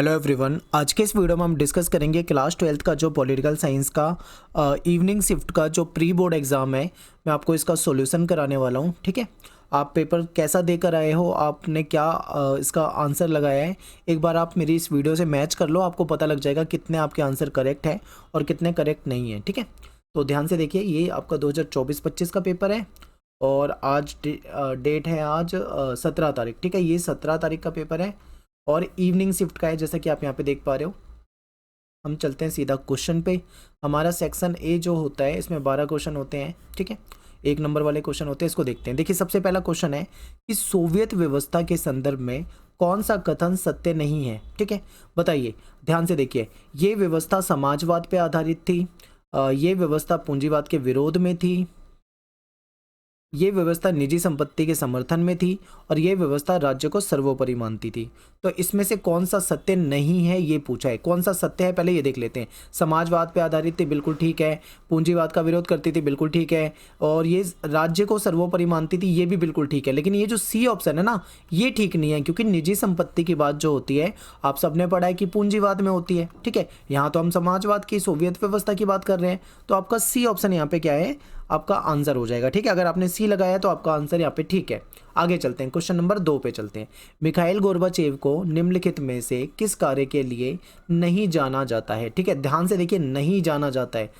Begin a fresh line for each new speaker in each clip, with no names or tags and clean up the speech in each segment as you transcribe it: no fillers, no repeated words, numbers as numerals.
Hello everyone, आज के इस वीडियो में हम डिस्कस करेंगे क्लास 12th का जो पॉलिटिकल साइंस का इवनिंग शिफ्ट का जो प्री बोर्ड एग्ज़ाम है। मैं आपको इसका सॉल्यूशन कराने वाला हूँ। ठीक है, आप पेपर कैसा देकर आए हो, आपने क्या इसका आंसर लगाया है, एक बार आप मेरी इस वीडियो से मैच कर लो, आपको पता लग जाएगा कितने आपके आंसर करेक्ट हैं और कितने करेक्ट नहीं हैं। ठीक है, तो ध्यान से देखिए, ये आपका 2024-25 का पेपर है और आज डेट है आज 17 तारीख। ठीक है, ये 17 तारीख का पेपर है और इवनिंग शिफ्ट का है, जैसा कि आप यहाँ पे देख पा रहे हो। हम चलते हैं सीधा क्वेश्चन पे। हमारा सेक्शन ए जो होता है इसमें 12 क्वेश्चन होते हैं। ठीक है, 1 नंबर वाले क्वेश्चन होते हैं, इसको देखते हैं। देखिए, सबसे पहला क्वेश्चन है कि सोवियत व्यवस्था के संदर्भ में कौन सा कथन सत्य नहीं है। ठीक है, बताइए, ध्यान से देखिए। ये व्यवस्था समाजवाद पे आधारित थी, ये व्यवस्था पूंजीवाद के विरोध में थी, ये व्यवस्था निजी संपत्ति के समर्थन में थी और ये व्यवस्था राज्य को सर्वोपरि मानती थी। तो इसमें से कौन सा सत्य नहीं है ये पूछा है। कौन सा सत्य है पहले ये देख लेते हैं। समाजवाद पे आधारित थी, बिल्कुल ठीक है। पूंजीवाद का विरोध करती थी, बिल्कुल ठीक है। और ये राज्य को सर्वोपरि मानती थी, ये भी बिल्कुल ठीक है। लेकिन ये जो सी ऑप्शन है ना, ये ठीक नहीं है, क्योंकि निजी संपत्ति की बात जो होती है आप सबने पढ़ा है कि पूंजीवाद में होती है। ठीक है, यहाँ तो हम समाजवाद की, सोवियत व्यवस्था की बात कर रहे हैं, तो आपका सी ऑप्शन यहाँ पे क्या है, आपका आंसर हो जाएगा। ठीक है, अगर आपने सी लगाया तो आपका आंसर यहाँ पे ठीक है। आगे चलते हैं, क्वेश्चन नंबर 2 पे चलते हैं। मिखाइल गोर्बाचेव को निम्नलिखित में से किस कार्य के लिए नहीं जाना जाता है। ठीक है, ध्यान से देखिए, नहीं जाना जाता है,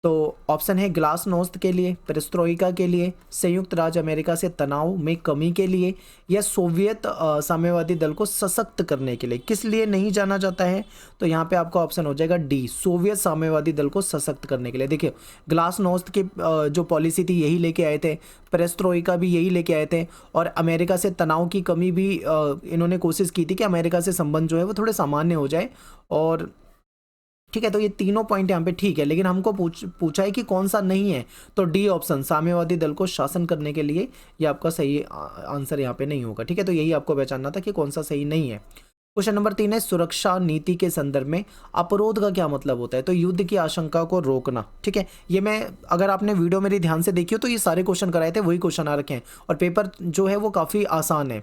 तो ऑप्शन है ग्लासनोस्त के लिए, पेरेस्ट्रोइका के लिए, संयुक्त राज्य अमेरिका से तनाव में कमी के लिए, या सोवियत साम्यवादी दल को सशक्त करने के लिए। किस लिए नहीं जाना जाता है, तो यहाँ पे आपका ऑप्शन हो जाएगा डी, सोवियत साम्यवादी दल को सशक्त करने के लिए। देखिए, ग्लासनोस्त की जो पॉलिसी थी यही लेके आए थे, पेरेस्ट्रोइका भी यही लेके आए थे, और अमेरिका से तनाव की कमी भी इन्होंने कोशिश की थी कि अमेरिका से संबंध जो है वो थोड़े सामान्य हो जाए। और ठीक है, तो ये तीनों पॉइंट यहाँ पे ठीक है, लेकिन हमको पूछा है कि कौन सा नहीं है, तो डी ऑप्शन, साम्यवादी दल को शासन करने के लिए, ये आपका सही आंसर यहाँ पे नहीं होगा। ठीक है, तो यही आपको पहचानना था कि कौन सा सही नहीं है। क्वेश्चन नंबर 3 है, सुरक्षा नीति के संदर्भ में अपरोध का क्या मतलब होता है, तो युद्ध की आशंका को रोकना। ठीक है, ये मैं, अगर आपने वीडियो मेरी ध्यान से देखी हो तो ये सारे क्वेश्चन कराए थे, वही क्वेश्चन आ रखे हैं और पेपर जो है वो काफ़ी आसान है।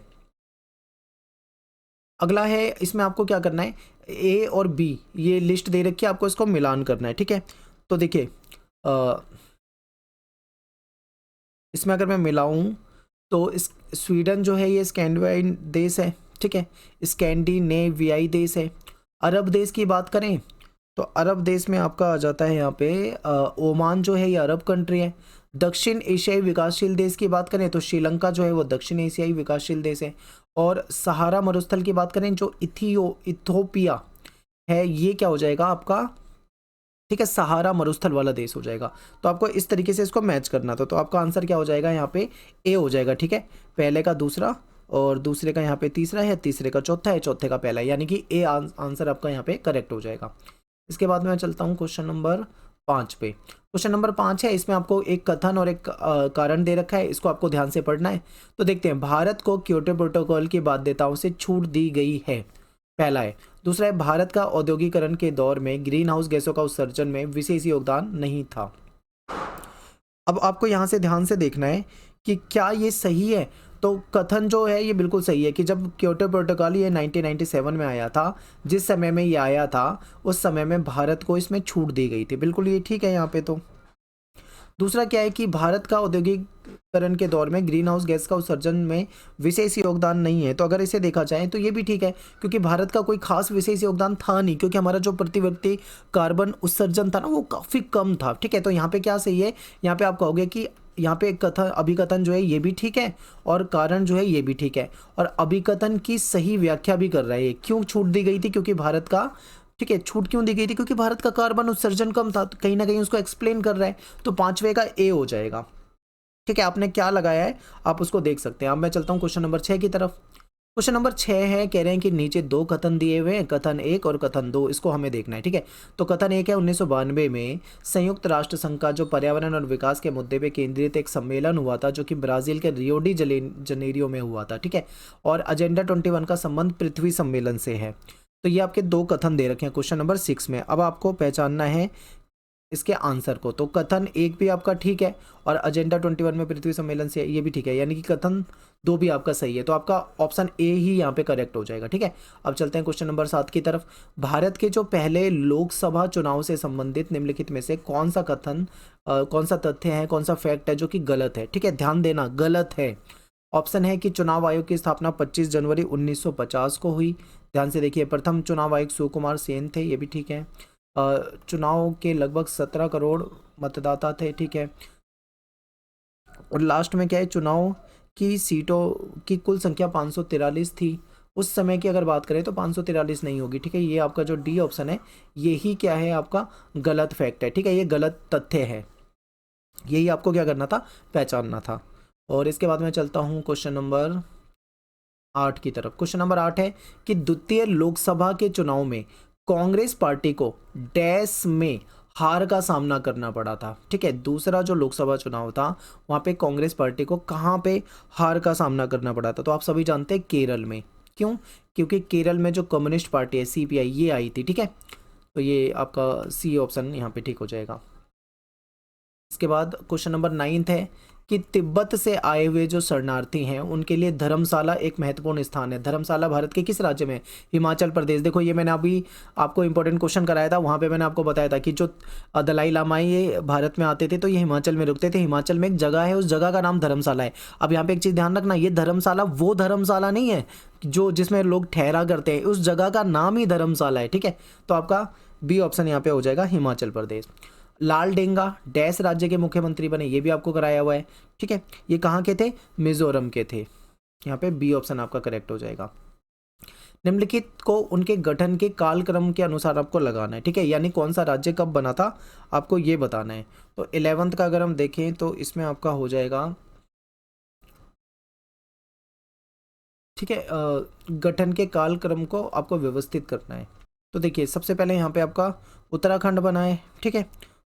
अगला है, इसमें आपको क्या करना है, ए और बी ये लिस्ट दे रखी है, आपको इसको मिलान करना है। ठीक है, तो देखिए, इसमें अगर मैं मिलाऊं तो इस स्वीडन जो है ये स्कैंडिनेवियन देश है। ठीक है, स्कैंडिनेवियाई देश है। अरब देश की बात करें तो अरब देश में आपका आ जाता है यहाँ पे ओमान जो है ये अरब कंट्री है। दक्षिण एशियाई विकासशील देश की बात करें तो श्रीलंका जो है वो दक्षिण एशियाई विकासशील देश है। और सहारा मरुस्थल की बात करें जो इथियोपिया है, ये क्या हो जाएगा आपका, ठीक है, सहारा मरुस्थल वाला देश हो जाएगा। तो आपको इस तरीके से इसको मैच करना था, तो आपका आंसर क्या हो जाएगा, यहाँ पे ए हो जाएगा। ठीक है, पहले का दूसरा और दूसरे का यहाँ पे तीसरा है, तीसरे का चौथा है, चौथे का पहला है, यानी कि ए आंसर आपका यहाँ पे करेक्ट हो जाएगा। इसके बाद मैं चलता हूँ क्वेश्चन नंबर 5 पे। क्वेश्चन नंबर 5 है, इसमें आपको एक कथन और एक कारण दे रखा है, इसको आपको ध्यान से पढ़ना है। तो देखते हैं, भारत को क्योटो प्रोटोकॉल की बाध्यताओं से छूट दी गई है, पहला है। दूसरा है, भारत का औद्योगिकरण के दौर में ग्रीन हाउस गैसों का उत्सर्जन में विशेष योगदान नहीं था। अब आपको यहाँ से ध्यान से देखना है कि क्या ये सही है। तो कथन जो है ये बिल्कुल सही है कि जब क्योटो प्रोटोकॉल ये 1997 में आया था, जिस समय में ये आया था उस समय में भारत को इसमें छूट दी गई थी, बिल्कुल ये ठीक है यहाँ पे। तो दूसरा क्या है कि भारत का औद्योगिकरण के दौर में ग्रीन हाउस गैस का उत्सर्जन में विशेष योगदान नहीं है, तो अगर इसे देखा जाए तो ये भी ठीक है, क्योंकि भारत का कोई खास विशेष योगदान था नहीं, क्योंकि हमारा जो प्रति व्यक्ति कार्बन उत्सर्जन था ना वो काफ़ी कम था। ठीक है, तो यहाँ पे क्या सही है, यहाँ पे आप कहोगे कि यहाँ पे कथन, अभिकथन जो है ये भी ठीक है और कारण जो है ये भी ठीक है, और अभिकथन की सही व्याख्या भी कर रहा है। क्यों छूट दी गई थी, क्योंकि भारत का, ठीक है, छूट क्यों दी गई थी, क्योंकि भारत का कार्बन उत्सर्जन कम था, तो कहीं ना कहीं उसको एक्सप्लेन कर रहा है, तो पांचवे का ए हो जाएगा। ठीक है, आपने क्या लगाया है आप उसको देख सकते हैं। अब मैं चलता हूँ क्वेश्चन नंबर 6 की तरफ। क्वेश्चन नंबर 6 है, कह रहे हैं कि नीचे 2 कथन दिए हुए हैं, कथन 1 और कथन 2, इसको हमें देखना है। ठीक है, तो कथन 1 है, 1992 में संयुक्त राष्ट्र संघ का जो पर्यावरण और विकास के मुद्दे पे केंद्रित एक सम्मेलन हुआ था, जो कि ब्राजील के रियो डी जनेरियो में हुआ था। ठीक है, और एजेंडा 21 का संबंध पृथ्वी सम्मेलन से है। तो ये आपके 2 कथन दे रखे हैं क्वेश्चन नंबर 6 में। अब आपको पहचानना है इसके आंसर को। तो कथन 1 भी आपका ठीक है और एजेंडा 21 में पृथ्वी सम्मेलन से ये भी ठीक है, यानी कि कथन 2 भी आपका सही है। तो आपका ऑप्शन ए ही यहाँ पे करेक्ट हो जाएगा। ठीक है, अब चलते हैं क्वेश्चन नंबर 7 की तरफ। भारत के जो पहले लोकसभा चुनाव से संबंधित निम्नलिखित में से कौन सा कथन कौन सा तथ्य है, कौन सा फैक्ट है जो कि गलत है। ठीक है, ध्यान देना, गलत है। ऑप्शन है कि चुनाव आयोग की स्थापना 25 जनवरी 1950 को हुई। ध्यान से देखिए, प्रथम चुनाव आयुक्त सुकुमार सेन थे, ये भी ठीक है। चुनाव के लगभग 17 करोड़ मतदाता थे। ठीक है, और लास्ट में क्या है, चुनाव की सीटों की कुल संख्या 543 थी। उस समय की अगर बात करें तो 543 नहीं होगी। ठीक है, ये आपका जो डी ऑप्शन है यही क्या है, आपका गलत फैक्ट है। ठीक है, ये गलत तथ्य है, यही आपको क्या करना था, पहचानना था। और इसके बाद मैं चलता हूँ क्वेश्चन नंबर 8 की तरफ। क्वेश्चन नंबर 8 है कि द्वितीय लोकसभा के चुनाव में कांग्रेस पार्टी को डैश में हार का सामना करना पड़ा था। ठीक है, दूसरा जो लोकसभा चुनाव था वहाँ पे कांग्रेस पार्टी को कहाँ पे हार का सामना करना पड़ा था, तो आप सभी जानते हैं केरल में। क्यों? क्योंकि केरल में जो कम्युनिस्ट पार्टी है सीपीआई ये आई थी। ठीक है, तो ये आपका सी ऑप्शन यहाँ पे ठीक हो जाएगा। इसके बाद क्वेश्चन नंबर 9 है कि तिब्बत से आए हुए जो शरणार्थी हैं उनके लिए धर्मशाला एक महत्वपूर्ण स्थान है। धर्मशाला भारत के किस राज्य में है? हिमाचल प्रदेश। देखो ये मैंने अभी आपको इंपॉर्टेंट क्वेश्चन कराया था, वहाँ पे मैंने आपको बताया था कि जो दलाई लामा ये भारत में आते थे तो ये हिमाचल में रुकते थे। हिमाचल में एक जगह है, उस जगह का नाम धर्मशाला है। अब यहाँ पे एक चीज़ ध्यान रखना, ये धर्मशाला वो धर्मशाला नहीं है जो जिसमें लोग ठहरा करते हैं, उस जगह का नाम ही धर्मशाला है। ठीक है, तो आपका बी ऑप्शन यहाँ पे हो जाएगा, हिमाचल प्रदेश। लाल डेंगा डैश राज्य के मुख्यमंत्री बने, ये भी आपको कराया हुआ है। ठीक है, ये कहाँ के थे? मिजोरम के थे। यहाँ पे बी ऑप्शन आपका करेक्ट हो जाएगा। निम्नलिखित को उनके गठन के कालक्रम के अनुसार आपको लगाना है। ठीक है, यानी कौन सा राज्य कब बना था आपको ये बताना है। तो 11th का अगर हम देखें तो इसमें आपका हो जाएगा, ठीक है, गठन के कालक्रम को आपको व्यवस्थित करना है। तो देखिए सबसे पहले यहाँ पे आपका उत्तराखंड बना है। ठीक है,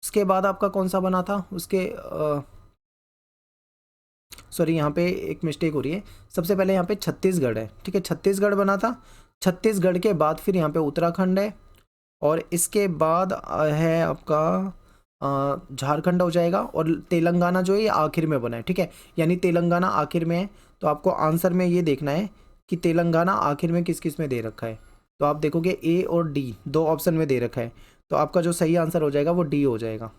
उसके बाद आपका कौन सा बना था, उसके सॉरी यहाँ पे एक मिस्टेक हो रही है, सबसे पहले यहाँ पे छत्तीसगढ़ है। ठीक है, छत्तीसगढ़ बना था। छत्तीसगढ़ के बाद फिर यहाँ पे उत्तराखंड है और इसके बाद है आपका झारखंड हो जाएगा और तेलंगाना जो है ये आखिर में बना है। ठीक है, यानी तेलंगाना आखिर में है। तो आपको आंसर में ये देखना है कि तेलंगाना आखिर में किस किस में दे रखा है। तो आप देखोगे ए और डी दो ऑप्शन में दे रखा है, तो आपका जो सही आंसर हो जाएगा वो डी हो जाएगा।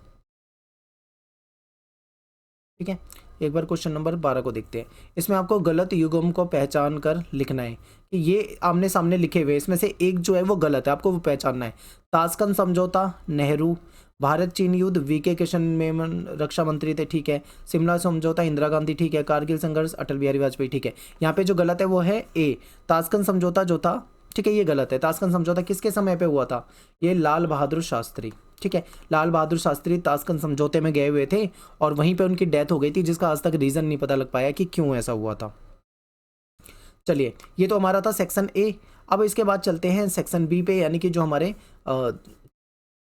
ठीक है, एक बार क्वेश्चन नंबर 12 को देखते हैं। इसमें आपको गलत युग्म को पहचान कर लिखना है कि ये आमने सामने लिखे हुए इसमें से एक जो है वो गलत है, आपको वो पहचानना है। ताशकंद समझौता नेहरू, भारत चीन युद्ध वीके कृष्ण मेनन रक्षा मंत्री थे। ठीक है, शिमला समझौता इंदिरा गांधी। ठीक है, कारगिल संघर्ष अटल बिहारी वाजपेयी। ठीक है, यहाँ पे जो गलत है वो है ए, ताशकंद समझौता जो था। ठीक है, ये गलत है। ताशकंद समझौता किसके समय पे हुआ था? ये लाल बहादुर शास्त्री। ठीक है, लाल बहादुर शास्त्री ताशकंद समझौते में गए हुए थे और वहीं पे उनकी डेथ हो गई थी, जिसका आज तक रीजन नहीं पता लग पाया कि क्यों ऐसा हुआ था। चलिए, ये तो हमारा था सेक्शन ए। अब इसके बाद चलते हैं सेक्शन बी पे, यानी कि जो हमारे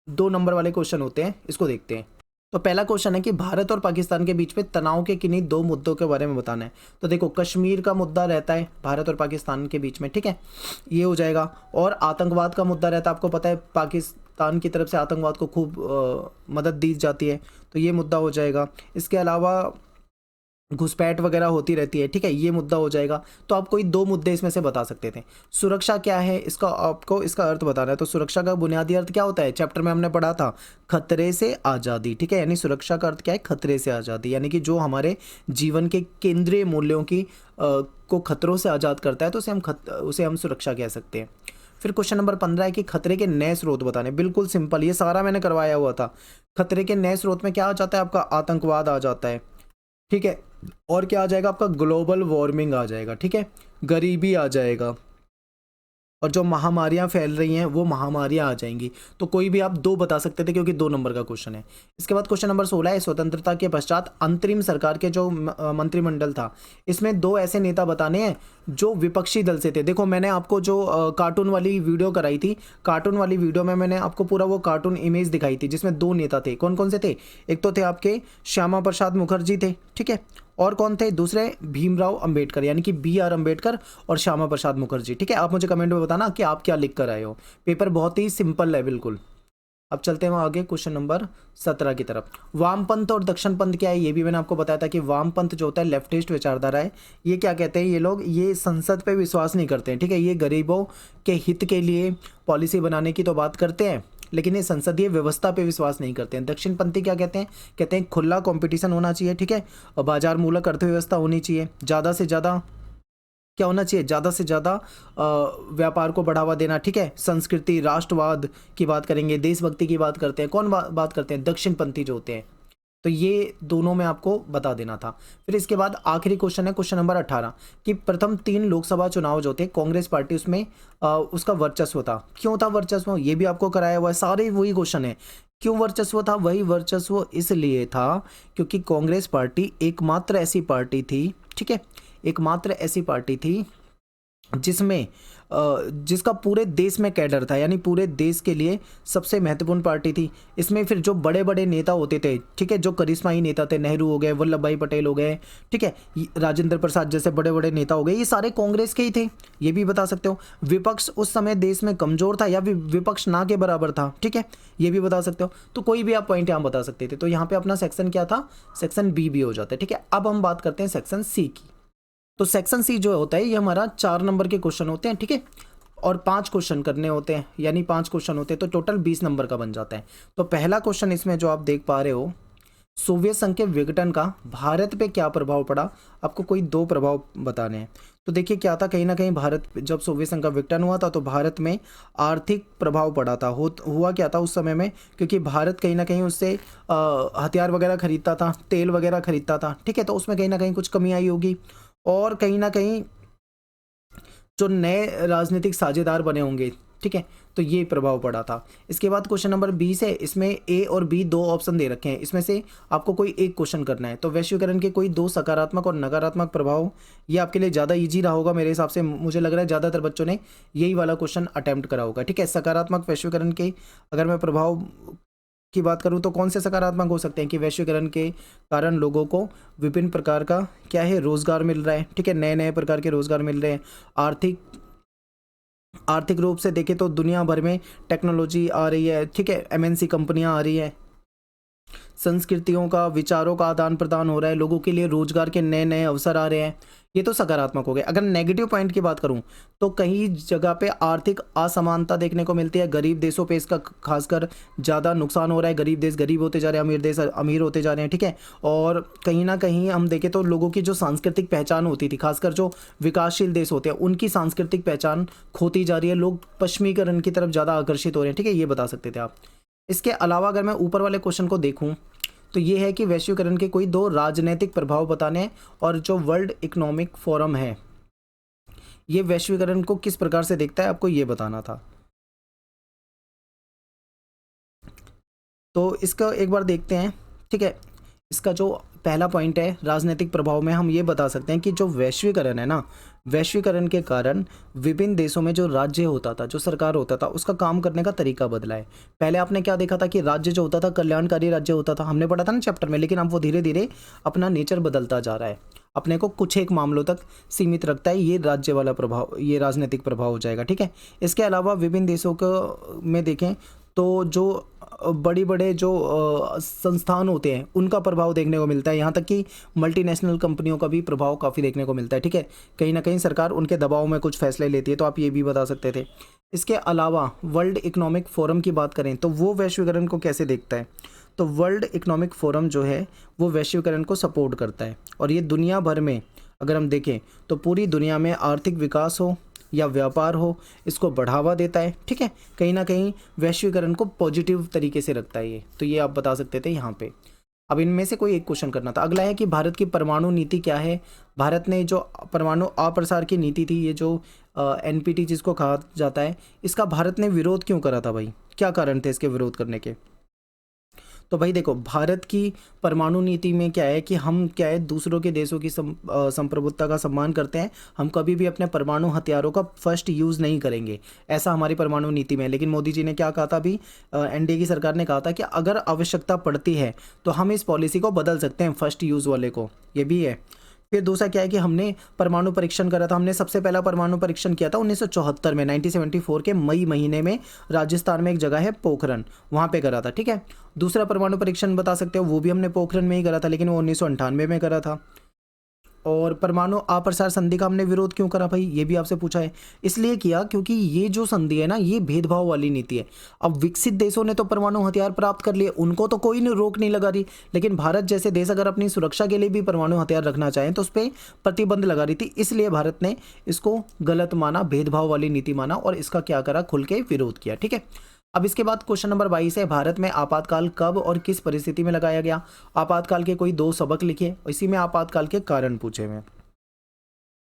2 नंबर वाले क्वेश्चन होते हैं, इसको देखते हैं। तो पहला क्वेश्चन है कि भारत और पाकिस्तान के बीच में तनाव के किन्हीं 2 मुद्दों के बारे में बताना है। तो देखो कश्मीर का मुद्दा रहता है भारत और पाकिस्तान के बीच में। ठीक है, ये हो जाएगा। और आतंकवाद का मुद्दा रहता है, आपको पता है पाकिस्तान की तरफ से आतंकवाद को खूब मदद दी जाती है, तो ये मुद्दा हो जाएगा। इसके अलावा घुसपैठ वगैरह होती रहती है। ठीक है, ये मुद्दा हो जाएगा। तो आप कोई 2 मुद्दे इसमें से बता सकते थे। सुरक्षा क्या है, इसका आपको इसका अर्थ बताना है। तो सुरक्षा का बुनियादी अर्थ क्या होता है, चैप्टर में हमने पढ़ा था, खतरे से आज़ादी। ठीक है, यानी सुरक्षा का अर्थ क्या है, खतरे से आज़ादी, यानी कि जो हमारे जीवन के केंद्रीय मूल्यों की को खतरों से आज़ाद करता है, तो उसे हम सुरक्षा कह सकते हैं। फिर क्वेश्चन नंबर 15 है कि खतरे के नए स्रोत बताने। बिल्कुल सिंपल, ये सारा मैंने करवाया हुआ था। खतरे के नए स्रोत में क्या आ जाता है, आपका आतंकवाद आ जाता है। ठीक है, और क्या आ जाएगा, आपका ग्लोबल वार्मिंग आ जाएगा। ठीक है, गरीबी आ जाएगा और जो महामारियां फैल रही हैं वो महामारियां आ जाएंगी। तो कोई भी आप 2 बता सकते थे क्योंकि 2 नंबर का क्वेश्चन है। इसके बाद क्वेश्चन नंबर 16 है स्वतंत्रता के पश्चात अंतरिम सरकार के जो मंत्रिमंडल था, इसमें 2 ऐसे नेता बताने हैं जो विपक्षी दल से थे। देखो मैंने आपको जो कार्टून वाली वीडियो कराई थी, कार्टून वाली वीडियो में मैंने आपको पूरा वो कार्टून इमेज दिखाई थी जिसमें 2 नेता थे। कौन कौन से थे? एक तो थे आपके श्यामा प्रसाद मुखर्जी थे। ठीक है, और कौन थे दूसरे? भीमराव अंबेडकर, यानी कि BR अंबेडकर और श्यामा प्रसाद मुखर्जी। ठीक है, आप मुझे कमेंट में बताना कि आप क्या लिख कर आए हो। पेपर बहुत ही सिंपल है बिल्कुल। अब चलते हैं आगे क्वेश्चन नंबर 17 की तरफ। वामपंथ और दक्षिणपंथ क्या है, ये भी मैंने आपको बताया था कि वामपंथ जो होता है लेफ्टिस्ट विचारधारा है। ये क्या कहते हैं, ये लोग ये संसद पे विश्वास नहीं करते हैं, ठीक है। ये गरीबों के हित के लिए पॉलिसी बनाने की तो बात करते हैं, लेकिन ये संसदीय व्यवस्था पे विश्वास नहीं करते हैं। दक्षिणपंथी क्या कहते हैं खुला कंपटीशन होना चाहिए, ठीक है, और बाजार मूलक अर्थव्यवस्था होनी चाहिए, ज़्यादा से ज़्यादा क्या होना चाहिए, ज़्यादा से ज़्यादा व्यापार को बढ़ावा देना, ठीक है। संस्कृति राष्ट्रवाद की बात करेंगे, देशभक्ति की बात करते हैं, कौन बात करते हैं, दक्षिणपंथी जो होते हैं। तो ये दोनों में आपको बता देना था। फिर इसके बाद आखिरी क्वेश्चन है क्वेश्चन नंबर 18 कि प्रथम 3 लोकसभा चुनाव जो थे कांग्रेस पार्टी उसमें उसका वर्चस्व था। क्यों था वर्चस्व, ये भी आपको कराया हुआ है, सारे वही क्वेश्चन है। क्यों वर्चस्व था, वही वर्चस्व इसलिए था क्योंकि कांग्रेस पार्टी एकमात्र ऐसी पार्टी थी, ठीक है, एकमात्र ऐसी पार्टी थी जिसमें जिसका पूरे देश में कैडर था, यानी पूरे देश के लिए सबसे महत्वपूर्ण पार्टी थी। इसमें फिर जो बड़े बड़े नेता होते थे, ठीक है, जो करिश्माई नेता थे, नेहरू हो गए, वल्लभ भाई पटेल हो गए, ठीक है, राजेंद्र प्रसाद जैसे बड़े बड़े नेता हो गए, ये सारे कांग्रेस के ही थे। ये भी बता सकते हो। विपक्ष उस समय देश में कमजोर था या विपक्ष ना के बराबर था, ठीक है, ये भी बता सकते हो। तो कोई भी आप पॉइंट यहाँ बता सकते थे। तो यहाँ पे अपना सेक्शन क्या था, सेक्शन बी भी हो जाता है, ठीक है। अब हम बात करते हैं सेक्शन सी की। तो सेक्शन सी जो होता है ये हमारा 4 नंबर के क्वेश्चन होते हैं, ठीक है, और 5 क्वेश्चन करने होते हैं, यानी 5 क्वेश्चन होते हैं, तो टोटल 20 नंबर का बन जाता है। तो पहला क्वेश्चन इसमें जो आप देख पा रहे हो, सोवियत संघ के विघटन का भारत पे क्या प्रभाव पड़ा, आपको कोई 2 प्रभाव बताने हैं। तो देखिए क्या था, कहीं ना कहीं भारत जब सोवियत संघ का विघटन हुआ था तो भारत में आर्थिक प्रभाव पड़ा था। हुआ क्या था उस समय में, क्योंकि भारत कहीं ना कहीं उससे हथियार वगैरह खरीदता था, तेल वगैरह खरीदता था, ठीक है, तो उसमें कहीं ना कहीं कुछ कमी आई होगी, और कहीं ना कहीं जो नए राजनीतिक साझेदार बने होंगे, ठीक है, तो ये प्रभाव पड़ा था। इसके बाद क्वेश्चन नंबर 20 है, इसमें ए और बी 2 ऑप्शन दे रखे हैं, इसमें से आपको कोई एक क्वेश्चन करना है। तो वैश्वीकरण के कोई 2 सकारात्मक और नकारात्मक प्रभाव, ये आपके लिए ज़्यादा इजी रहा होगा मेरे हिसाब से। मुझे लग रहा है ज़्यादातर बच्चों ने यही वाला क्वेश्चन अटैम्प्ट करा होगा, ठीक है। सकारात्मक वैश्वीकरण के अगर मैं प्रभाव की बात करूं तो कौन से सकारात्मक हो सकते हैं कि वैश्वीकरण के कारण लोगों को विभिन्न प्रकार का क्या है, रोजगार मिल रहा है, ठीक है, नए नए प्रकार के रोजगार मिल रहे हैं। आर्थिक रूप से देखें तो दुनिया भर में टेक्नोलॉजी आ रही है, ठीक है, एमएनसी कंपनियां आ रही है, संस्कृतियों का विचारों का आदान प्रदान हो रहा है, लोगों के लिए रोजगार के नए नए अवसर आ रहे हैं, ये तो सकारात्मक हो गए। अगर नेगेटिव पॉइंट की बात करूं तो कई जगह पे आर्थिक असमानता देखने को मिलती है, गरीब देशों पे इसका खासकर ज़्यादा नुकसान हो रहा है। गरीब देश गरीब होते जा रहे हैं, अमीर देश अमीर होते जा रहे हैं, ठीक है। और कहीं ना कहीं हम देखें तो लोगों की जो सांस्कृतिक पहचान होती थी, खासकर जो विकासशील देश होते हैं, उनकी सांस्कृतिक पहचान खोती जा रही है, लोग पश्चिमीकरण की तरफ ज़्यादा आकर्षित हो रहे हैं, ठीक है, ये बता सकते थे आप। इसके अलावा अगर मैं ऊपर वाले क्वेश्चन को देखूं तो ये है कि वैश्वीकरण के कोई 2 राजनीतिक प्रभाव बताने हैं, और जो वर्ल्ड इकोनॉमिक फोरम है ये वैश्वीकरण को किस प्रकार से देखता है, आपको ये बताना था। तो इसका एक बार देखते हैं, ठीक है। इसका जो पहला पॉइंट है राजनीतिक प्रभाव में, हम ये बता सकते हैं कि जो वैश्वीकरण है ना, वैश्वीकरण के कारण विभिन्न देशों में जो राज्य होता था, जो सरकार होता था, उसका काम करने का तरीका बदला है। पहले आपने क्या देखा था कि राज्य जो होता था कल्याणकारी राज्य होता था, हमने पढ़ा था ना चैप्टर में, लेकिन अब वो धीरे धीरे अपना नेचर बदलता जा रहा है, अपने को कुछ एक मामलों तक सीमित रखता है। ये राज्य वाला प्रभाव, ये राजनीतिक प्रभाव हो जाएगा, ठीक है। इसके अलावा विभिन्न देशों को में देखें तो जो बड़ी बड़े जो संस्थान होते हैं उनका प्रभाव देखने को मिलता है, यहाँ तक कि मल्टीनेशनल कंपनियों का भी प्रभाव काफ़ी देखने को मिलता है, ठीक है। कहीं ना कहीं सरकार उनके दबाव में कुछ फैसले लेती है, तो आप ये भी बता सकते थे। इसके अलावा वर्ल्ड इकोनॉमिक फोरम की बात करें तो वो वैश्वीकरण को कैसे देखता है, तो वर्ल्ड इकोनॉमिक फोरम जो है वो वैश्वीकरण को सपोर्ट करता है, और ये दुनिया भर में अगर हम देखें तो पूरी दुनिया में आर्थिक विकास हो या व्यापार हो, इसको बढ़ावा देता है, ठीक है। कहीं ना कहीं वैश्वीकरण को पॉजिटिव तरीके से रखता है ये, तो ये आप बता सकते थे यहाँ पे। अब इनमें से कोई एक क्वेश्चन करना था। अगला है कि भारत की परमाणु नीति क्या है। भारत ने जो परमाणु अप्रसार की नीति थी, ये जो एनपीटी जिसको कहा जाता है, इसका भारत ने विरोध क्यों करा था भाई, क्या कारण थे इसके विरोध करने के। तो भाई देखो, भारत की परमाणु नीति में क्या है कि हम क्या है दूसरों के देशों की संप्रभुत्ता का सम्मान करते हैं, हम कभी भी अपने परमाणु हथियारों का फर्स्ट यूज़ नहीं करेंगे, ऐसा हमारी परमाणु नीति में है। लेकिन मोदी जी ने क्या कहा था, अभी एनडीए की सरकार ने कहा था कि अगर आवश्यकता पड़ती है तो हम इस पॉलिसी को बदल सकते हैं फर्स्ट यूज़ वाले को, ये भी है। फिर दूसरा क्या है कि हमने परमाणु परीक्षण करा था। हमने सबसे पहला परमाणु परीक्षण किया था 1974 में, 1974 के मई महीने में राजस्थान में एक जगह है पोखरण, वहाँ पे करा था। ठीक है, दूसरा परमाणु परीक्षण बता सकते हो, वो भी हमने पोखरण में ही करा था, लेकिन वो 1998 में करा था। और परमाणु अप्रसार संधि का हमने विरोध क्यों करा भाई, ये भी आपसे पूछा है। इसलिए किया क्योंकि ये जो संधि है ना, ये भेदभाव वाली नीति है। अब विकसित देशों ने तो परमाणु हथियार प्राप्त कर लिए, उनको तो कोई रोक नहीं लगा रही, लेकिन भारत जैसे देश अगर अपनी सुरक्षा के लिए भी परमाणु हथियार रखना चाहें तो उस पर प्रतिबंध लगा रही थी। इसलिए भारत ने इसको गलत माना, भेदभाव वाली नीति माना, और इसका क्या करा, खुल के विरोध किया। ठीक है, अब इसके बाद क्वेश्चन नंबर 22 है, भारत में आपातकाल कब और किस परिस्थिति में लगाया गया। आपातकाल के कोई 2 सबक लिखे, इसी में आपातकाल के कारण पूछे हुए हैं।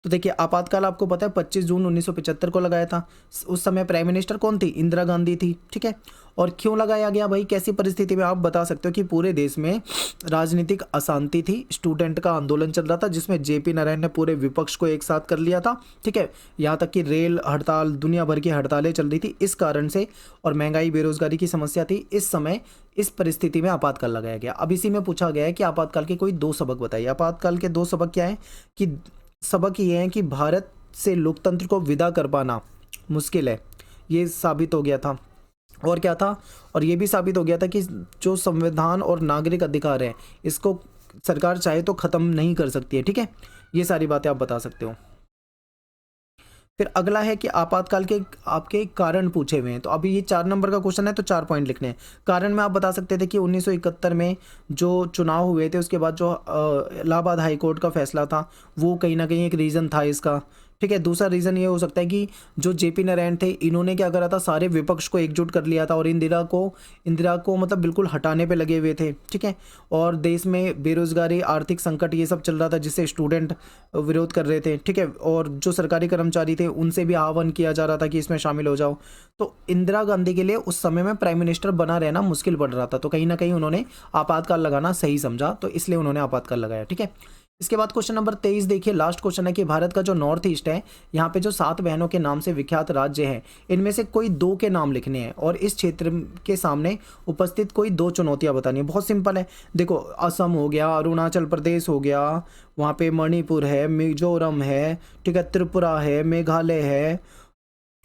तो देखिए, आपातकाल आपको पता है 25 जून 1975 को लगाया था। उस समय प्राइम मिनिस्टर कौन थी, इंदिरा गांधी थी। ठीक है, और क्यों लगाया गया भाई, कैसी परिस्थिति में, आप बता सकते हो कि पूरे देश में राजनीतिक अशांति थी, स्टूडेंट का आंदोलन चल रहा था जिसमें जेपी नारायण ने पूरे विपक्ष को एक साथ कर लिया था। ठीक है, यहाँ तक कि रेल हड़ताल, दुनिया भर की हड़तालें चल रही थी इस कारण से, और महंगाई बेरोजगारी की समस्या थी। इस समय इस परिस्थिति में आपातकाल लगाया गया। अब इसी में पूछा गया है कि आपातकाल के कोई 2 सबक बताइए। आपातकाल के 2 सबक क्या है कि सबक ये है कि भारत से लोकतंत्र को विदा कर पाना मुश्किल है, ये साबित हो गया था। और क्या था, और ये भी साबित हो गया था कि जो संविधान और नागरिक अधिकार है, इसको सरकार चाहे तो ख़त्म नहीं कर सकती है। ठीक है, ये सारी बातें आप बता सकते हो। फिर अगला है कि आपातकाल के आपके कारण पूछे हुए हैं। तो अभी ये 4 नंबर का क्वेश्चन है, तो 4 पॉइंट लिखने हैं। कारण में आप बता सकते थे कि 1971 में जो चुनाव हुए थे, उसके बाद जो इलाहाबाद हाई कोर्ट का फैसला था, वो कहीं ना कहीं एक रीज़न था इसका। ठीक है, दूसरा रीज़न ये हो सकता है कि जो जेपी नारायण थे, इन्होंने क्या करा था, सारे विपक्ष को एकजुट कर लिया था और इंदिरा को मतलब बिल्कुल हटाने पे लगे हुए थे। ठीक है, और देश में बेरोजगारी, आर्थिक संकट, ये सब चल रहा था जिससे स्टूडेंट विरोध कर रहे थे। ठीक है, और जो सरकारी कर्मचारी थे उनसे भी आह्वान किया जा रहा था कि इसमें शामिल हो जाओ। तो इंदिरा गांधी के लिए उस समय में प्राइम मिनिस्टर बना रहना मुश्किल पड़ रहा था, तो कहीं ना कहीं उन्होंने आपातकाल लगाना सही समझा, तो इसलिए उन्होंने आपातकाल लगाया। ठीक है, इसके बाद क्वेश्चन नंबर 23 देखिए, लास्ट क्वेश्चन है कि भारत का जो नॉर्थ ईस्ट है, यहाँ पे जो 7 बहनों के नाम से विख्यात राज्य हैं, इनमें से कोई 2 के नाम लिखने हैं और इस क्षेत्र के सामने उपस्थित कोई 2 चुनौतियाँ बतानी है। बहुत सिंपल है, देखो, असम हो गया, अरुणाचल प्रदेश हो गया, वहाँ पे मणिपुर है, मिजोरम है, ठीक है, त्रिपुरा है, मेघालय है,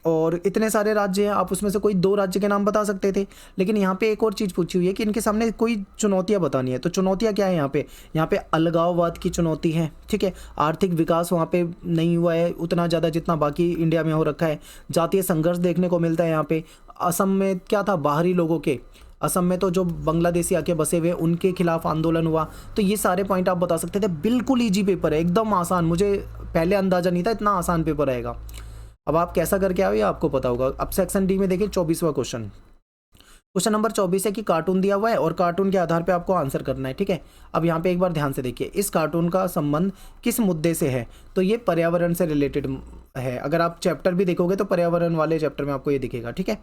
और इतने सारे राज्य हैं। आप उसमें से कोई 2 राज्य के नाम बता सकते थे, लेकिन यहाँ पे एक और चीज़ पूछी हुई है कि इनके सामने कोई चुनौतियाँ बतानी है। तो चुनौतियाँ क्या है यहाँ पे अलगाववाद की चुनौती है। ठीक है, आर्थिक विकास वहाँ पे नहीं हुआ है उतना ज़्यादा जितना बाकी इंडिया में हो रखा है। जातीय संघर्ष देखने को मिलता है यहाँ पे। असम में क्या था, बाहरी लोगों के, असम में तो जो बांग्लादेशी आके बसे हुए, उनके खिलाफ आंदोलन हुआ। तो ये सारे पॉइंट आप बता सकते थे। बिल्कुल ईजी पेपर है, एकदम आसान, मुझे पहले अंदाज़ा नहीं था इतना आसान पेपर आएगा। अब आप कैसा करके आओ ये आपको पता होगा। अब सेक्शन डी में देखिए 24वां क्वेश्चन, क्वेश्चन नंबर 24 है कि कार्टून दिया हुआ है और कार्टून के आधार पे आपको आंसर करना है। ठीक है, अब यहाँ पे एक बार ध्यान से देखिए, इस कार्टून का संबंध किस मुद्दे से है, तो ये पर्यावरण से रिलेटेड है। अगर आप चैप्टर भी देखोगे तो पर्यावरण वाले चैप्टर में आपको ये दिखेगा। ठीक है,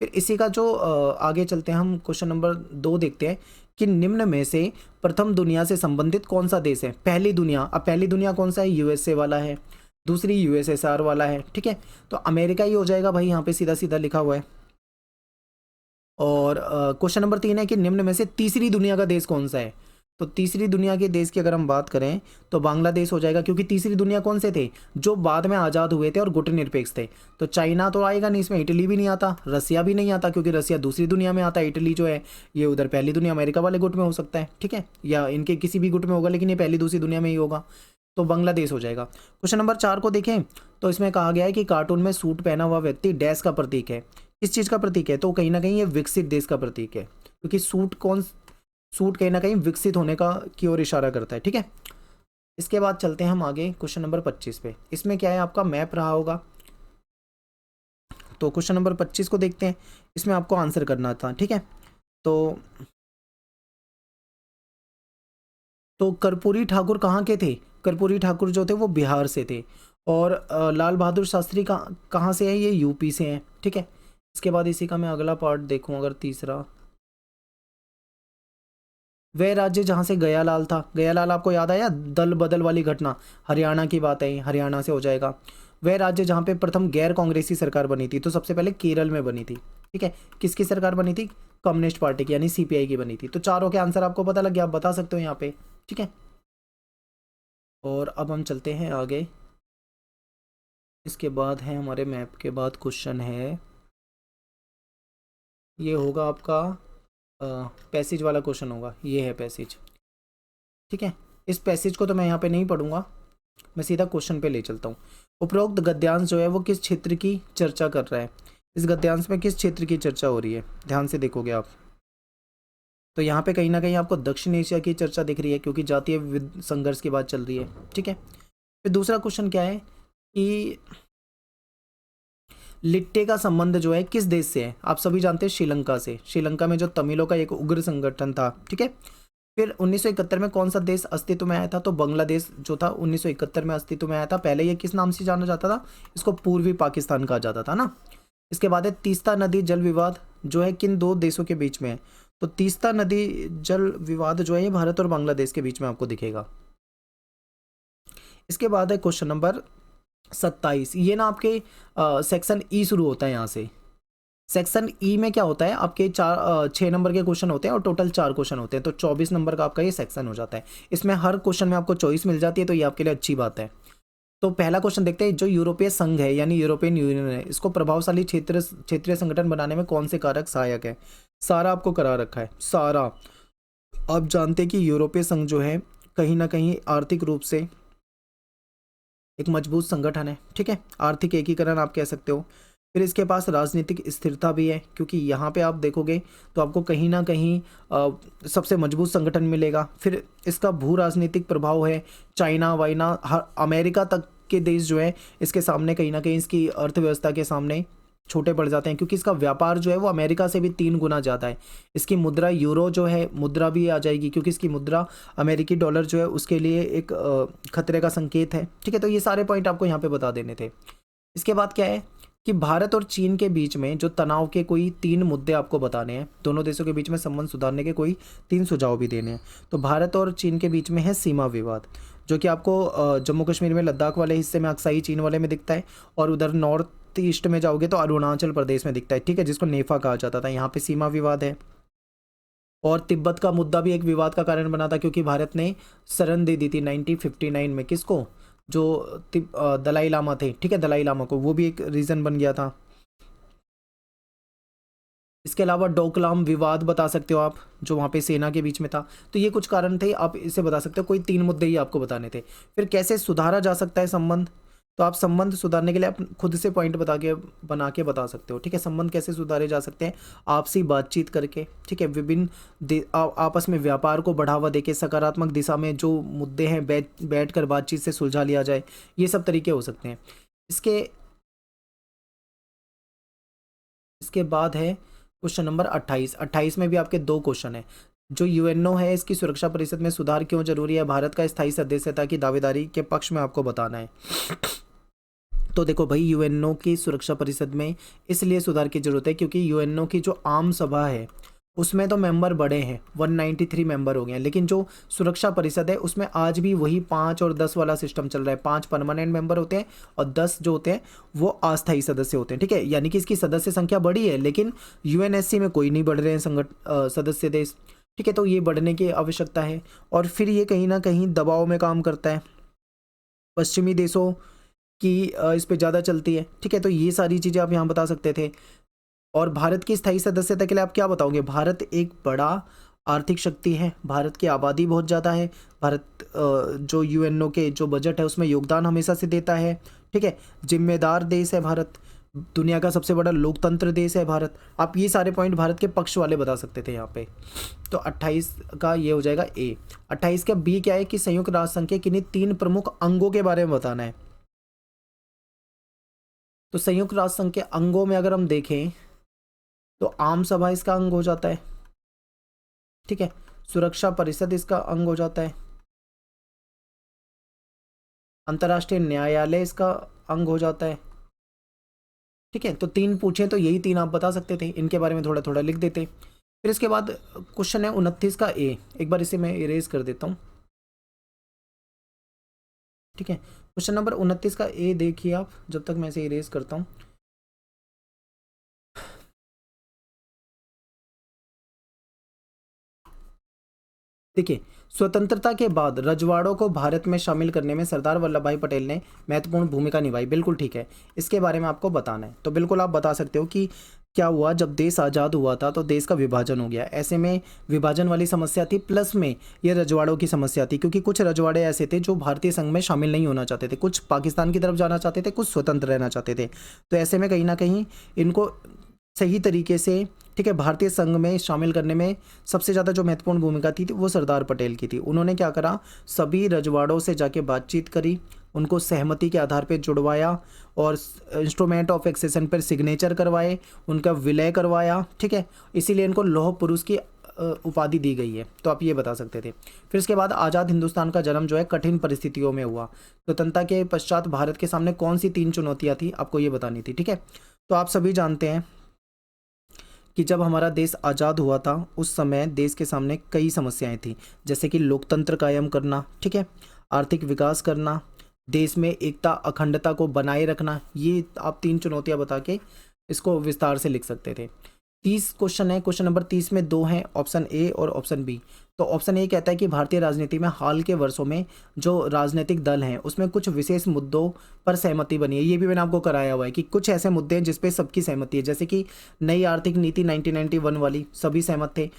फिर इसी का जो आगे चलते हैं हम, क्वेश्चन नंबर 2 देखते हैं कि निम्न में से प्रथम दुनिया से संबंधित कौन सा देश है। पहली दुनिया, अब पहली दुनिया कौन सा है, यूएसए वाला है, दूसरी यूएसएसआर वाला है। ठीक है, तो अमेरिका ही हो जाएगा भाई, यहाँ पे सीधा सीधा लिखा हुआ है। और क्वेश्चन नंबर 3 है कि निम्न में से तीसरी दुनिया का देश कौन सा है। तो तीसरी दुनिया के देश की अगर हम बात करें तो बांग्लादेश हो जाएगा, क्योंकि तीसरी दुनिया कौन से थे, जो बाद में आज़ाद हुए थे और गुटनिरपेक्ष थे। तो चाइना तो आएगा नहीं इसमें, इटली भी नहीं आता, रसिया भी नहीं आता, क्योंकि रसिया दूसरी दुनिया में आता है, इटली जो है ये उधर पहली दुनिया अमेरिका वाले गुट में हो सकता है। ठीक है, या इनके किसी भी गुट में होगा, लेकिन ये पहली दूसरी दुनिया में ही होगा, तो बांग्लादेश हो जाएगा। क्वेश्चन नंबर 4 को देखें तो इसमें कहा गया है कि कार्टून में सूट पहना हुआ व्यक्ति डैश का प्रतीक है। किस चीज़ का प्रतीक है, तो कहीं ना कहीं ये विकसित देश का प्रतीक है, क्योंकि सूट कहीं ना कहीं विकसित होने का की ओर इशारा करता है। ठीक है, इसके बाद चलते हैं हम आगे क्वेश्चन नंबर 25 पे। इसमें क्या है, आपका मैप रहा होगा। तो क्वेश्चन नंबर 25 को देखते हैं, इसमें आपको आंसर करना था। ठीक है, तो कर्पूरी ठाकुर कहाँ के थे, कर्पूरी ठाकुर जो थे वो बिहार से थे, और लाल बहादुर शास्त्री कहाँ से है, ये यूपी से हैं। ठीक है, इसके बाद इसी का मैं अगला पार्ट देखूं, अगर तीसरा, वह राज्य जहाँ से गयालाल था, गयालाल आपको याद आया, दल बदल वाली घटना, हरियाणा की बात है, हरियाणा से हो जाएगा। वह राज्य जहाँ पे प्रथम गैर कांग्रेसी सरकार बनी थी, तो सबसे पहले केरल में बनी थी। ठीक है, किसकी सरकार बनी थी, कम्युनिस्ट पार्टी की, यानी सीपीआई की बनी थी। तो चारों के आंसर आपको पता लग गया, आप बता सकते हो यहाँ पे। ठीक है, और अब हम चलते हैं आगे। इसके बाद है हमारे मैप के बाद क्वेश्चन है, ये होगा आपका पैसेज वाला क्वेश्चन होगा, ये है पैसेज। ठीक है, इस पैसेज को तो मैं यहाँ पे नहीं पढ़ूंगा, मैं सीधा क्वेश्चन पे ले चलता हूँ। उपरोक्त गद्यांश जो है वो किस क्षेत्र की चर्चा कर रहा है? इस गद्यांश में किस क्षेत्र की चर्चा हो रही है, ध्यान से देखोगे आप तो यहाँ पे कहीं ना कहीं आपको दक्षिण एशिया की चर्चा दिख रही है, क्योंकि जातीय संघर्ष की बात चल रही है। ठीक है, फिर दूसरा क्वेश्चन क्या है कि लिट्टे का संबंध जो है किस देश से है? आप सभी जानते हैं श्रीलंका से। श्रीलंका में जो तमिलों का एक उग्र संगठन था। ठीक है, फिर 1971 में कौन सा देश अस्तित्व में आया था? तो बांग्लादेश जो था 1971 में अस्तित्व में आया था। पहले ये किस नाम से जाना जाता था? इसको पूर्वी पाकिस्तान कहा जाता था ना। इसके बाद है तीस्ता नदी जल विवाद जो है किन दो देशों के बीच में है? तो तीस्ता नदी जल विवाद जो है ये भारत और बांग्लादेश के बीच में आपको दिखेगा। इसके बाद है क्वेश्चन नंबर 27। ये ना आपके सेक्शन ई शुरू होता है यहाँ से। सेक्शन ई में क्या होता है, आपके 6 नंबर के क्वेश्चन होते हैं और टोटल 4 क्वेश्चन होते हैं, तो 24 नंबर का आपका ये सेक्शन हो जाता है। इसमें हर क्वेश्चन में आपको चॉइस मिल जाती है, तो ये आपके लिए अच्छी बात है। तो पहला क्वेश्चन देखते हैं, जो यूरोपीय संघ है यानी यूरोपियन यूनियन है, इसको प्रभावशाली क्षेत्रीय संगठन बनाने में कौन से कारक सहायक है? सारा आपको करा रखा है, सारा। आप जानते हैं कि यूरोपीय संघ जो है कहीं ना कहीं आर्थिक रूप से एक मजबूत संगठन है। ठीक है, आर्थिक एकीकरण आप कह सकते हो। फिर इसके पास राजनीतिक स्थिरता भी है, क्योंकि यहाँ पे आप देखोगे तो आपको कहीं ना कहीं सबसे मजबूत संगठन मिलेगा। फिर इसका भू राजनीतिक प्रभाव है, चाइना वाइना हर अमेरिका तक के देश जो है इसके सामने कहीं ना कहीं इसकी अर्थव्यवस्था के सामने छोटे पड़ जाते हैं, क्योंकि इसका व्यापार जो है वो अमेरिका से भी 3 गुना ज़्यादा है। इसकी मुद्रा यूरो जो है मुद्रा भी आ जाएगी, क्योंकि इसकी मुद्रा अमेरिकी डॉलर जो है उसके लिए एक खतरे का संकेत है। ठीक है, तो ये सारे पॉइंट आपको यहाँ पे बता देने थे। इसके बाद क्या है कि भारत और चीन के बीच में जो तनाव के कोई 3 मुद्दे आपको बताने हैं, दोनों देशों के बीच में संबंध सुधारने के कोई 3 सुझाव भी देने हैं। तो भारत और चीन के बीच में है सीमा विवाद, जो कि आपको जम्मू कश्मीर में लद्दाख वाले हिस्से में अक्साई चीन वाले में दिखता है, और उधर नॉर्थ ईस्ट में जाओगे तो अरुणाचल प्रदेश में दिखता है। ठीक है, जिसको नेफा कहा जाता था, यहाँ पे सीमा विवाद है। और तिब्बत का मुद्दा भी एक विवाद का कारण बना था, क्योंकि भारत ने शरण दे दी थी 1959 में, किसको? जो दलाई लामा थे। ठीक है, दलाई लामा को, वो भी एक रीज़न बन गया था। इसके अलावा डोकलाम विवाद बता सकते हो आप, जो वहाँ पे सेना के बीच में था। तो ये कुछ कारण थे, आप इसे बता सकते हो। कोई 3 मुद्दे ही आपको बताने थे। फिर कैसे सुधारा जा सकता है संबंध? तो आप संबंध सुधारने के लिए आप खुद से पॉइंट बना के बता सकते हो। ठीक है, संबंध कैसे सुधारे जा सकते हैं? आपसी बातचीत करके। ठीक है, विभिन्न आपस में व्यापार को बढ़ावा देके सकारात्मक दिशा में जो मुद्दे हैं बैठ कर बातचीत से सुलझा लिया जाए, ये सब तरीके हो सकते हैं। इसके इसके बाद है क्वेश्चन नंबर 28। 28 में भी आपके 2 क्वेश्चन है। जो यूएनओ है इसकी सुरक्षा परिषद में सुधार क्यों जरूरी है? भारत का स्थायी सदस्यता की दावेदारी के पक्ष में आपको बताना है। तो देखो भाई, यूएनओ की सुरक्षा परिषद में इसलिए सुधार की जरूरत है क्योंकि यूएनओ की जो आम सभा है उसमें तो मेंबर बड़े हैं, 193 मेंबर हो गए हैं, लेकिन जो सुरक्षा परिषद है उसमें आज भी वही 5 और 10 वाला सिस्टम चल रहा है। 5 परमानेंट मेंबर होते हैं और 10 जो होते हैं वो अस्थायी सदस्य होते हैं। ठीक है, यानी कि इसकी सदस्य संख्या बड़ी है, लेकिन यूएनएससी में कोई नहीं बढ़ रहे हैं सदस्य देश। ठीक है, तो ये बढ़ने की आवश्यकता है। और फिर ये कहीं ना कहीं दबाव में काम करता है, पश्चिमी देशों की इस पे ज़्यादा चलती है। ठीक है, तो ये सारी चीज़ें आप यहाँ बता सकते थे। और भारत की स्थायी सदस्यता के लिए आप क्या बताओगे? भारत एक बड़ा आर्थिक शक्ति है, भारत की आबादी बहुत ज़्यादा है, भारत जो यूएनओ के जो बजट है उसमें योगदान हमेशा से देता है। ठीक है, जिम्मेदार देश है भारत, दुनिया का सबसे बड़ा लोकतंत्र देश है भारत। आप ये सारे पॉइंट भारत के पक्ष वाले बता सकते थे यहाँ पे। तो 28 का ये हो जाएगा ए। 28 का बी क्या है कि संयुक्त राष्ट्र संघ के किन्हीं 3 प्रमुख अंगों के बारे में बताना है। तो संयुक्त राष्ट्र संघ के अंगों में अगर हम देखें तो आम सभा इसका अंग हो जाता है। ठीक है, सुरक्षा परिषद इसका अंग हो जाता है, अंतर्राष्ट्रीय न्यायालय इसका अंग हो जाता है। ठीक है, तो 3 पूछे तो यही 3 आप बता सकते थे, इनके बारे में थोड़ा थोड़ा लिख देते। फिर इसके बाद क्वेश्चन है 29 का ए। एक बार इसे मैं इरेज कर देता हूँ। ठीक है, क्वेश्चन नंबर 29 का ए देखिए आप, जब तक मैं इसे इरेज करता हूँ। देखिए, स्वतंत्रता के बाद रजवाड़ों को भारत में शामिल करने में सरदार वल्लभ भाई पटेल ने महत्वपूर्ण भूमिका निभाई। बिल्कुल ठीक है, इसके बारे में आपको बताना है। तो बिल्कुल आप बता सकते हो कि क्या हुआ, जब देश आज़ाद हुआ था तो देश का विभाजन हो गया, ऐसे में विभाजन वाली समस्या थी, प्लस में ये रजवाड़ों की समस्या थी, क्योंकि कुछ रजवाड़े ऐसे थे जो भारतीय संघ में शामिल नहीं होना चाहते थे, कुछ पाकिस्तान की तरफ जाना चाहते थे, कुछ स्वतंत्र रहना चाहते थे। तो ऐसे में कहीं ना कहीं इनको सही तरीके से, ठीक है, भारतीय संघ में शामिल करने में सबसे ज़्यादा जो महत्वपूर्ण भूमिका थी वो सरदार पटेल की थी। उन्होंने क्या करा, सभी रजवाड़ों से जाके बातचीत करी, उनको सहमति के आधार पर जुड़वाया और इंस्ट्रूमेंट ऑफ एक्सेशन पर सिग्नेचर करवाए, उनका विलय करवाया, ठीक है। इसीलिए इनको लौह पुरुष की उपाधि दी गई है। तो आप ये बता सकते थे। फिर इसके बाद आज़ाद हिंदुस्तान का जन्म जो है कठिन परिस्थितियों में हुआ। स्वतंत्रता के पश्चात भारत के सामने कौन सी 3 चुनौतियाँ थी, आपको ये बतानी थी, ठीक है। तो आप सभी जानते हैं कि जब हमारा देश आज़ाद हुआ था उस समय देश के सामने कई समस्याएं थी, जैसे कि लोकतंत्र कायम करना, ठीक है, आर्थिक विकास करना, देश में एकता अखंडता को बनाए रखना। ये आप 3 चुनौतियां बता के इसको विस्तार से लिख सकते थे। 30 क्वेश्चन है, क्वेश्चन नंबर 30 में 2 हैं, ऑप्शन ए और ऑप्शन बी। तो ऑप्शन ए कहता है कि भारतीय राजनीति में हाल के वर्षों में जो राजनीतिक दल हैं उसमें कुछ विशेष मुद्दों पर सहमति बनी है। ये भी मैंने आपको कराया हुआ है कि कुछ ऐसे मुद्दे हैं जिसपे सबकी सहमति है, जैसे कि नई आर्थिक नीति 1991 वाली, सभी सहमत थे।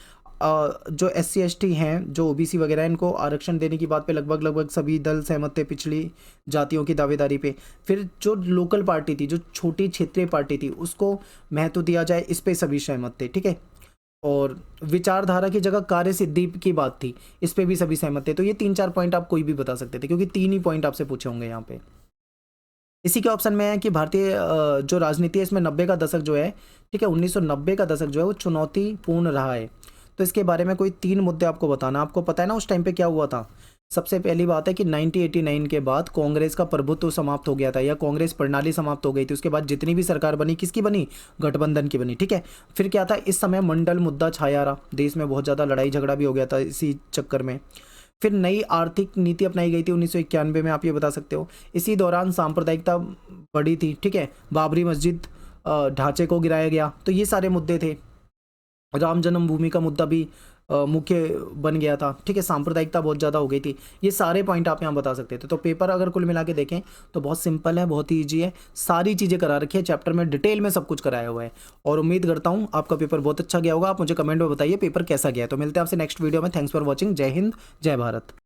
जो SC ST हैं, जो OBC वगैरह हैं, इनको आरक्षण देने की बात पे लगभग सभी दल सहमत थे, पिछड़ी जातियों की दावेदारी पे। फिर जो लोकल पार्टी थी, जो छोटी क्षेत्रीय पार्टी थी, उसको महत्व दिया जाए, इस पे सभी सहमत थे, ठीक है। और विचारधारा की जगह कार्य सिद्धि की बात थी, इस पे भी सभी सहमत थे। तो ये 3-4 पॉइंट आप कोई भी बता सकते थे, क्योंकि 3 ही पॉइंट आपसे पूछे होंगे यहाँ पे। इसी के ऑप्शन में है कि भारतीय जो राजनीति है इसमें 90 का दशक जो है, ठीक है, 1990 का दशक जो है वो चुनौतीपूर्ण रहा है। तो इसके बारे में कोई 3 मुद्दे आपको बताना। आपको पता है ना उस टाइम पे क्या हुआ था। सबसे पहली बात है कि 1989 के बाद कांग्रेस का प्रभुत्व समाप्त हो गया था, या कांग्रेस प्रणाली समाप्त हो गई थी। उसके बाद जितनी भी सरकार बनी, किसकी बनी, गठबंधन की बनी, ठीक है। फिर क्या था, इस समय मंडल मुद्दा छाया रहा, देश में बहुत ज़्यादा लड़ाई झगड़ा भी हो गया था इसी चक्कर में। फिर नई आर्थिक नीति अपनाई गई थी 1991 में, आप ये बता सकते हो। इसी दौरान सांप्रदायिकता बढ़ी थी, ठीक है, बाबरी मस्जिद ढांचे को गिराया गया। तो ये सारे मुद्दे थे। राम जन्मभूमि का मुद्दा भी मुख्य बन गया था, ठीक है, सांप्रदायिकता बहुत ज़्यादा हो गई थी। ये सारे पॉइंट आप यहाँ बता सकते थे। तो पेपर अगर कुल मिला के देखें तो बहुत सिंपल है, बहुत ही ईजी है, सारी चीज़ें करा रखी है, चैप्टर में डिटेल में सब कुछ कराया हुआ है। और उम्मीद करता हूँ आपका पेपर बहुत अच्छा गया होगा। आप मुझे कमेंट में बताइए पेपर कैसा गया है। तो मिलते हैं आपसे नेक्स्ट वीडियो में। Thanks for watching. जय हिंद, जय भारत।